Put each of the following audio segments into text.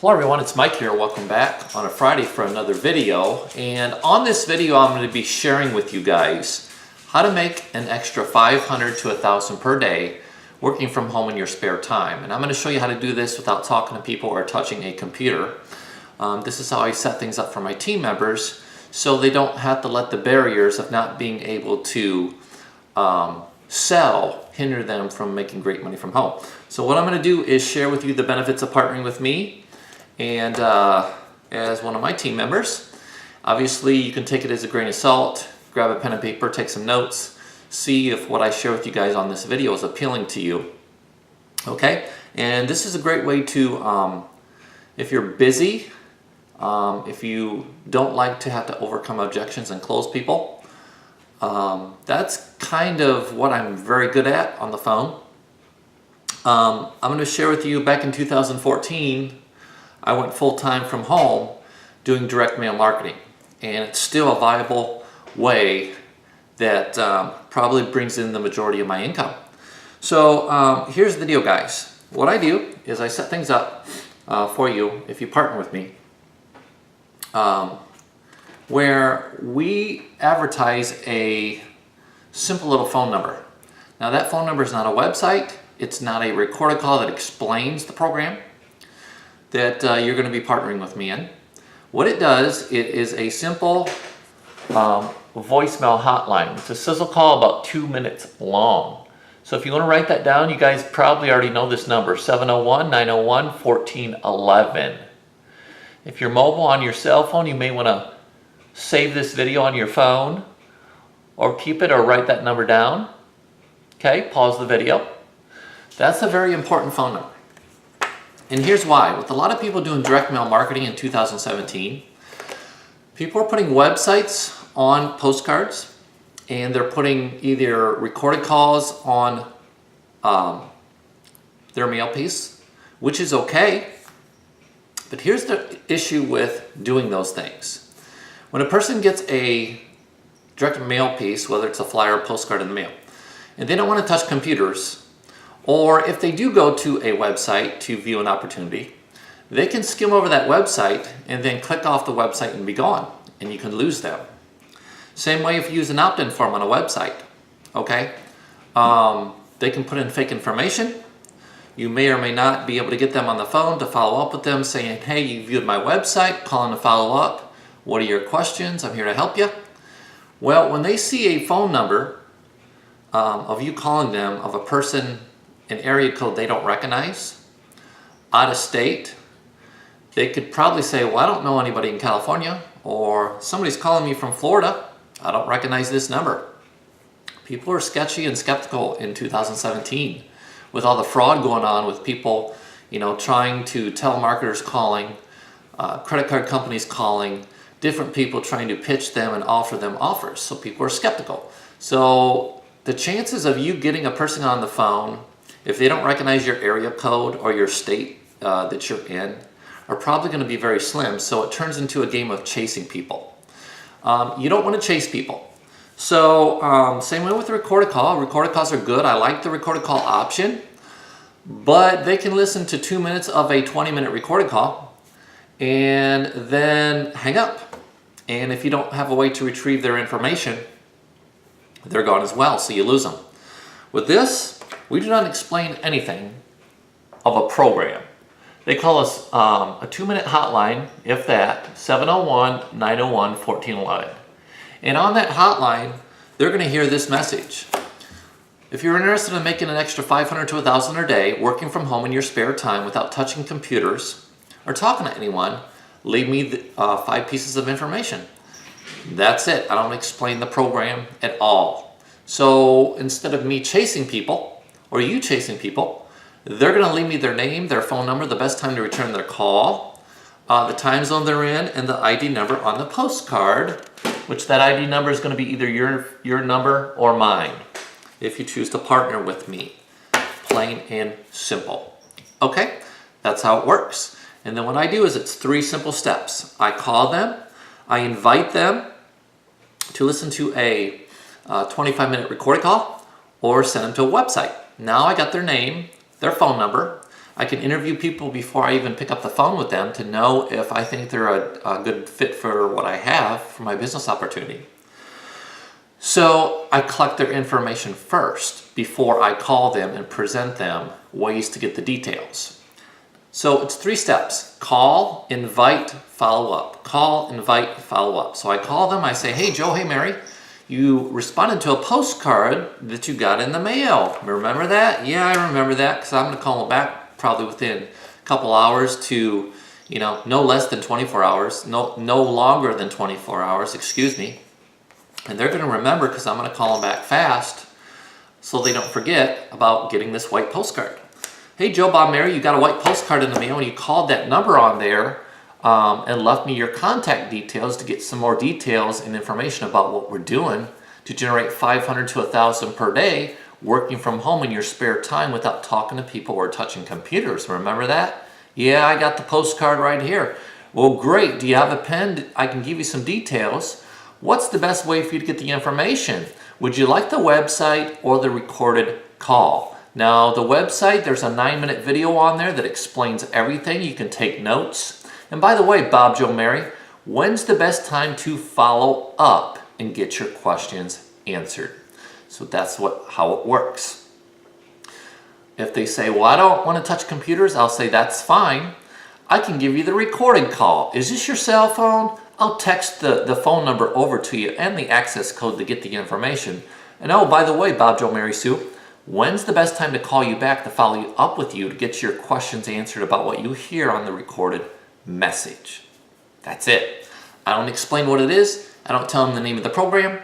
Hello everyone, it's Mike here. Welcome back on a Friday for another video. And on this video, I'm going to be sharing with you guys how to make an extra 500 to 1,000 per day working from home in your spare time. And I'm going to show you how to do this without talking to people or touching a computer. This is how I set things up for my team members so they don't have to let the barriers of not being able to sell hinder them from making great money from home. So what I'm going to do is share with you the benefits of partnering with me and as one of my team members. Obviously you can take it as a grain of salt, grab a pen and paper, take some notes, see if what I share with you guys on this video is appealing to you. Okay, and this is a great way to, if you're busy, if you don't like to have to overcome objections and close people, that's kind of what I'm very good at on the phone. I'm going to share with you back in 2014, I went full-time from home doing direct mail marketing, and it's still a viable way that probably brings in the majority of my income. So here's the deal, guys. What I do is I set things up for you if you partner with me, where we advertise a simple little phone number. Now that phone number is not a website, it's not a recorded call that explains the program that you're going to be partnering with me in. What it does, it is a simple voicemail hotline. It's a sizzle call about 2 minutes long. So if you want to write that down, you guys probably already know this number, 701-901-1411. If you're mobile on your cell phone, you may want to save this video on your phone or keep it or write that number down. Okay, pause the video. That's a very important phone number. And here's why. With a lot of people doing direct mail marketing in 2017, people are putting websites on postcards, and they're putting either recorded calls on their mail piece, which is okay. But here's the issue with doing those things. When a person gets a direct mail piece, whether it's a flyer or postcard in the mail, and they don't want to touch computers, or if they do go to a website to view an opportunity, they can skim over that website and then click off the website and be gone, and you can lose them. Same way if you use an opt-in form on a website, okay? They can put in fake information. You may or may not be able to get them on the phone to follow up with them saying, hey, you viewed my website, calling to follow up. What are your questions? I'm here to help you. Well, when they see a phone number of you calling them of a person, an area code they don't recognize, out of state, they could probably say, well, I don't know anybody in California, or somebody's calling me from Florida. I don't recognize this number. People are sketchy and skeptical in 2017 with all the fraud going on with people, trying to telemarketers calling, credit card companies calling, different people trying to pitch them and offer them offers. So people are skeptical. So the chances of you getting a person on the phone, if they don't recognize your area code or your state that you're in, are probably going to be very slim. So it turns into a game of chasing people. You don't want to chase people. So same way with the recorded call. Recorded calls are good. I like the recorded call option, but they can listen to 2 minutes of a 20-minute recorded call and then hang up. And if you don't have a way to retrieve their information, they're gone as well, so you lose them. With this, we do not explain anything of a program. They call us a 2-minute hotline, if that, 701-901-1411. And on that hotline, they're going to hear this message. If you're interested in making an extra 500 to 1,000 a day, working from home in your spare time without touching computers or talking to anyone, leave me 5 pieces of information. That's it. I don't explain the program at all. So instead of me chasing people, or you chasing people, they're going to leave me their name, their phone number, the best time to return their call, the time zone they're in, and the ID number on the postcard, which that ID number is going to be either your number or mine, if you choose to partner with me. Plain and simple. Okay, that's how it works. And then what I do is it's 3 simple steps. I call them, I invite them to listen to a 25-minute recorded call, or send them to a website. Now I got their name, their phone number, I can interview people before I even pick up the phone with them to know if I think they're a good fit for what I have for my business opportunity. So I collect their information first before I call them and present them ways to get the details. So it's 3 steps: call, invite, follow up. Call, invite, follow up. So I call them, I say, hey Joe, hey Mary, you responded to a postcard that you got in the mail. Remember that? Yeah, I remember that, because I'm going to call them back probably within a couple hours to, no less than 24 hours, no longer than 24 hours, excuse me. And they're going to remember because I'm going to call them back fast so they don't forget about getting this white postcard. Hey Joe, Bob, Mary, you got a white postcard in the mail and you called that number on there and left me your contact details to get some more details and information about what we're doing to generate 500 to 1,000 per day working from home in your spare time without talking to people or touching computers. Remember that? Yeah, I got the postcard right here. Well, great. Do you have a pen? I can give you some details. What's the best way for you to get the information? Would you like the website or the recorded call? Now, the website, there's a 9-minute video on there that explains everything. You can take notes. And by the way, Bob, Joe, Mary, when's the best time to follow up and get your questions answered? So that's how it works. If they say, well, I don't want to touch computers, I'll say, that's fine. I can give you the recorded call. Is this your cell phone? I'll text the phone number over to you and the access code to get the information. And oh, by the way, Bob, Joe, Mary, Sue, when's the best time to call you back to follow up with you to get your questions answered about what you hear on the recorded message? That's it. I don't explain what it is. I don't tell them the name of the program.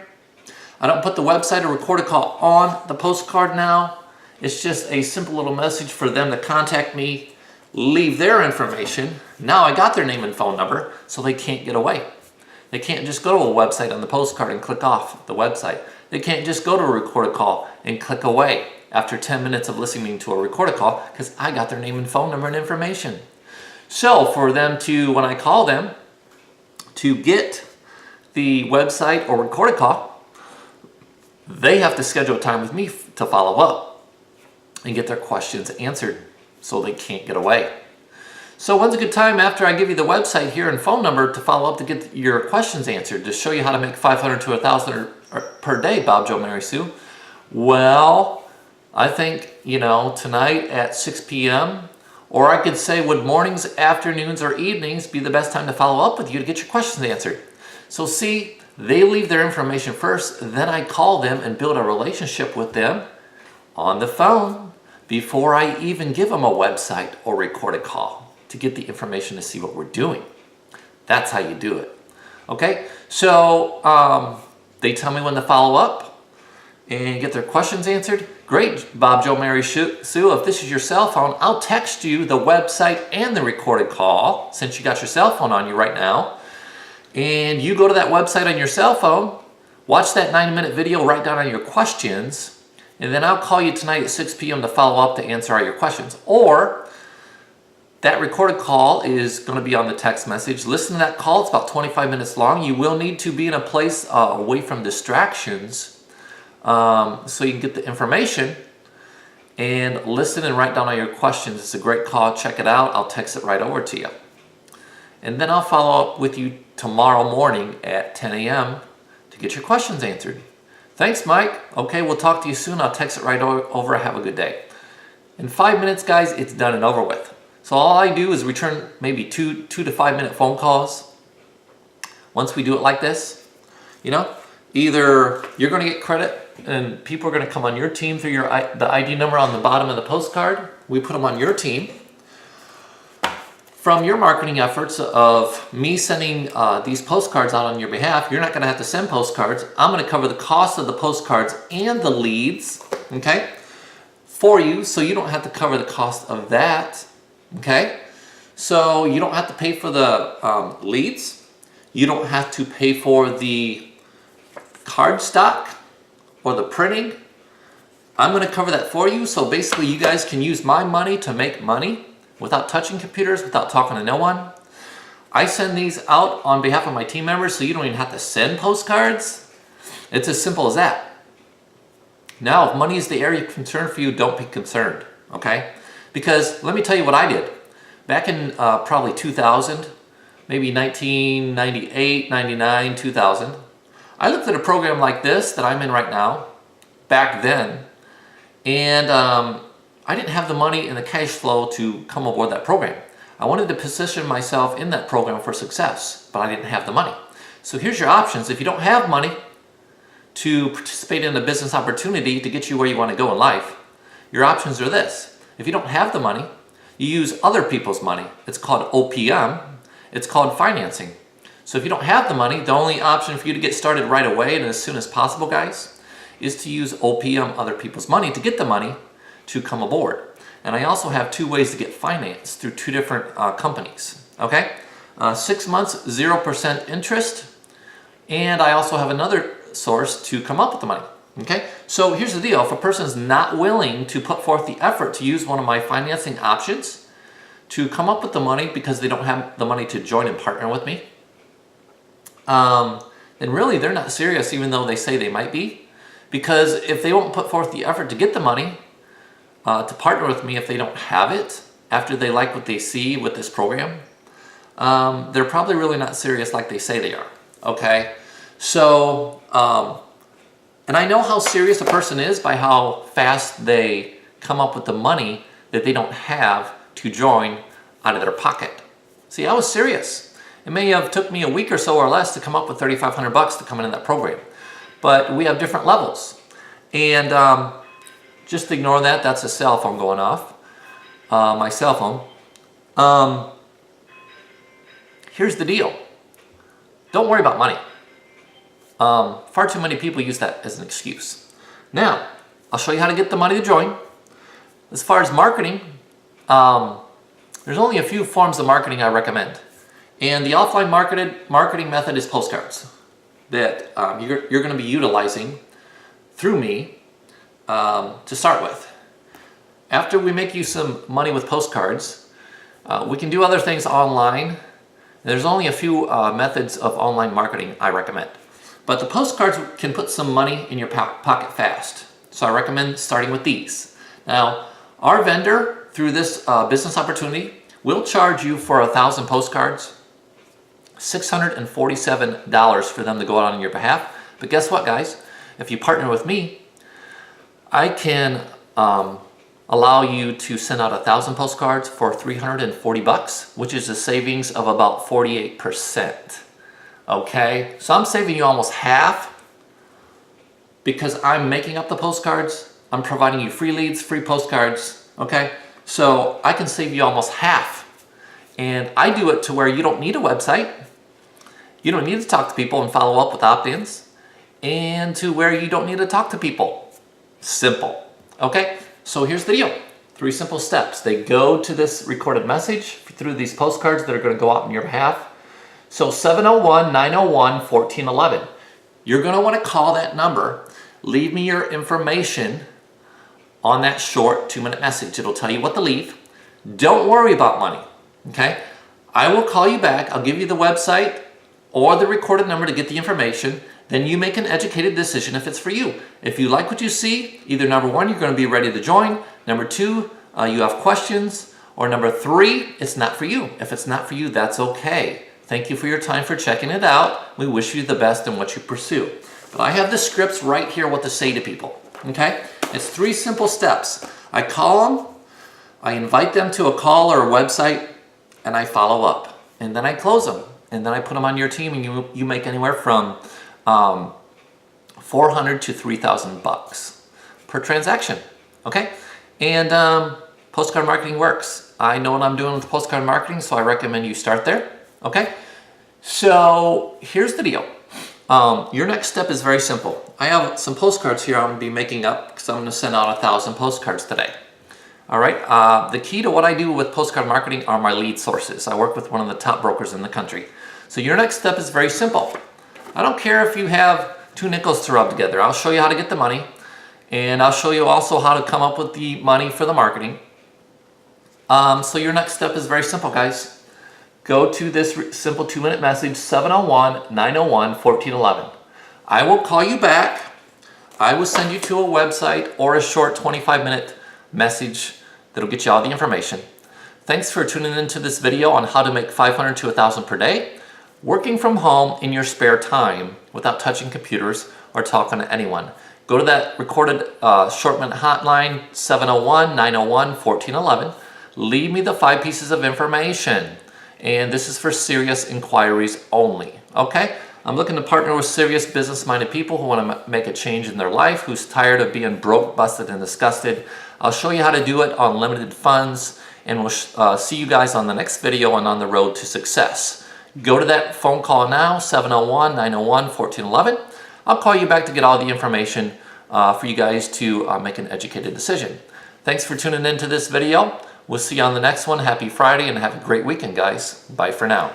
I don't put the website or recorded call on the postcard now. It's just a simple little message for them to contact me, leave their information. Now I got their name and phone number, so they can't get away. They can't just go to a website on the postcard and click off the website. They can't just go to a recorded call and click away after 10 minutes of listening to a recorded call, because I got their name and phone number and information. So for them to, when I call them, to get the website or recorded call, they have to schedule a time with me to follow up and get their questions answered so they can't get away. So when's a good time after I give you the website here and phone number to follow up to get your questions answered, to show you how to make 500 to 1,000 per day, Bob, Joe, Mary, Sue? Well, I think, tonight at 6 p.m., or I could say, would mornings, afternoons, or evenings be the best time to follow up with you to get your questions answered? So see, they leave their information first, then I call them and build a relationship with them on the phone before I even give them a website or recorded call to get the information to see what we're doing. That's how you do it. Okay, so they tell me when to follow up and get their questions answered. Great, Bob, Joe, Mary, Sue, if this is your cell phone, I'll text you the website and the recorded call, since you got your cell phone on you right now. And you go to that website on your cell phone, watch that 9-minute video, write down all your questions, and then I'll call you tonight at 6 p.m. to follow up to answer all your questions. Or that recorded call is going to be on the text message. Listen to that call. It's about 25 minutes long. You will need to be in a place away from distractions so you can get the information and listen and write down all your questions. It's a great call. Check it out. I'll text it right over to you. And then I'll follow up with you tomorrow morning at 10 a.m. to get your questions answered. Thanks, Mike. Okay, we'll talk to you soon. I'll text it right over. Have a good day. In 5 minutes, guys, it's done and over with. So all I do is return maybe 2 to 5 minute phone calls. Once we do it like this, either you're going to get credit and people are going to come on your team through the ID number on the bottom of the postcard. We put them on your team. From your marketing efforts of me sending these postcards out on your behalf, you're not going to have to send postcards. I'm going to cover the cost of the postcards and the leads, okay, for you, so you don't have to cover the cost of that, okay? So you don't have to pay for the leads. You don't have to pay for the card stock or the printing. I'm going to cover that for you, so basically you guys can use my money to make money without touching computers, without talking to no one. I send these out on behalf of my team members, so you don't even have to send postcards. It's as simple as that. Now, if money is the area of concern for you, don't be concerned, okay? Because let me tell you what I did. Back in probably 2000, maybe 1998, 99, 2000, I looked at a program like this that I'm in right now, back then, and I didn't have the money and the cash flow to come aboard that program. I wanted to position myself in that program for success, but I didn't have the money. So here's your options. If you don't have money to participate in a business opportunity to get you where you want to go in life, your options are this. If you don't have the money, you use other people's money. It's called OPM. It's called financing. So if you don't have the money, the only option for you to get started right away and as soon as possible, guys, is to use OPM, other people's money, to get the money to come aboard. And I also have two ways to get financed through two different companies, okay? 6 months, 0% interest, and I also have another source to come up with the money, okay? So here's the deal. If a person is not willing to put forth the effort to use one of my financing options to come up with the money because they don't have the money to join and partner with me, then really they're not serious even though they say they might be. Because if they won't put forth the effort to get the money, to partner with me if they don't have it, after they like what they see with this program, they're probably really not serious like they say they are, okay? So, and I know how serious a person is by how fast they come up with the money that they don't have to join out of their pocket. See, I was serious. It may have took me a week or so or less to come up with $3,500 to come into that program. But we have different levels. And just ignore that. That's a cell phone going off. My cell phone. Here's the deal. Don't worry about money. Far too many people use that as an excuse. Now, I'll show you how to get the money to join. As far as marketing, there's only a few forms of marketing I recommend. And the offline marketing method is postcards that you're going to be utilizing through me to start with. After we make you some money with postcards, we can do other things online. There's only a few methods of online marketing I recommend. But the postcards can put some money in your pocket fast. So I recommend starting with these. Now, our vendor, through this business opportunity, will charge you for 1,000 postcards, $647 for them to go out on your behalf. But guess what, guys? If you partner with me, I can allow you to send out 1,000 postcards for $340, which is a savings of about 48%. Okay, so I'm saving you almost half because I'm making up the postcards. I'm providing you free leads, free postcards. Okay, so I can save you almost half, and I do it to where you don't need a website. You don't need to talk to people and follow up with opt-ins, and to where you don't need to talk to people. Simple. Okay, so here's the deal. 3 simple steps. They go to this recorded message through these postcards that are going to go out on your behalf. So 701-901-1411. You're going to want to call that number. Leave me your information on that short 2-minute message. It'll tell you what to leave. Don't worry about money. Okay, I will call you back. I'll give you the website or the recorded number to get the information. Then you make an educated decision if it's for you. If you like what you see, either number 1, you're going to be ready to join. Number 2, you have questions. Or number 3, it's not for you. If it's not for you, that's okay. Thank you for your time for checking it out. We wish you the best in what you pursue. But I have the scripts right here what to say to people. Okay? It's 3 simple steps. I call them, I invite them to a call or a website, and I follow up. And then I close them. And then I put them on your team, and you make anywhere from $400 to $3,000 per transaction. Okay? And postcard marketing works. I know what I'm doing with postcard marketing, so I recommend you start there. Okay? So here's the deal. Your next step is very simple. I have some postcards here I'm going to be making up because I'm going to send out 1,000 postcards today. All right? The key to what I do with postcard marketing are my lead sources. I work with one of the top brokers in the country. So your next step is very simple. I don't care if you have 2 nickels to rub together. I'll show you how to get the money, and I'll show you also how to come up with the money for the marketing. So your next step is very simple, guys. Go to this simple 2-minute message, 701-901-1411. I will call you back. I will send you to a website or a short 25-minute message that'll get you all the information. Thanks for tuning into this video on how to make $500 to $1,000 per day, working from home in your spare time without touching computers or talking to anyone. Go to that recorded shortment hotline, 701-901-1411. Leave me the 5 pieces of information. And this is for serious inquiries only, okay? I'm looking to partner with serious business-minded people who want to make a change in their life, who's tired of being broke, busted, and disgusted. I'll show you how to do it on limited funds, and we'll see you guys on the next video and on the road to success. Go to that phone call now, 701-901-1411. I'll call you back to get all the information for you guys to make an educated decision. Thanks for tuning into this video. We'll see you on the next one. Happy Friday and have a great weekend, guys. Bye for now.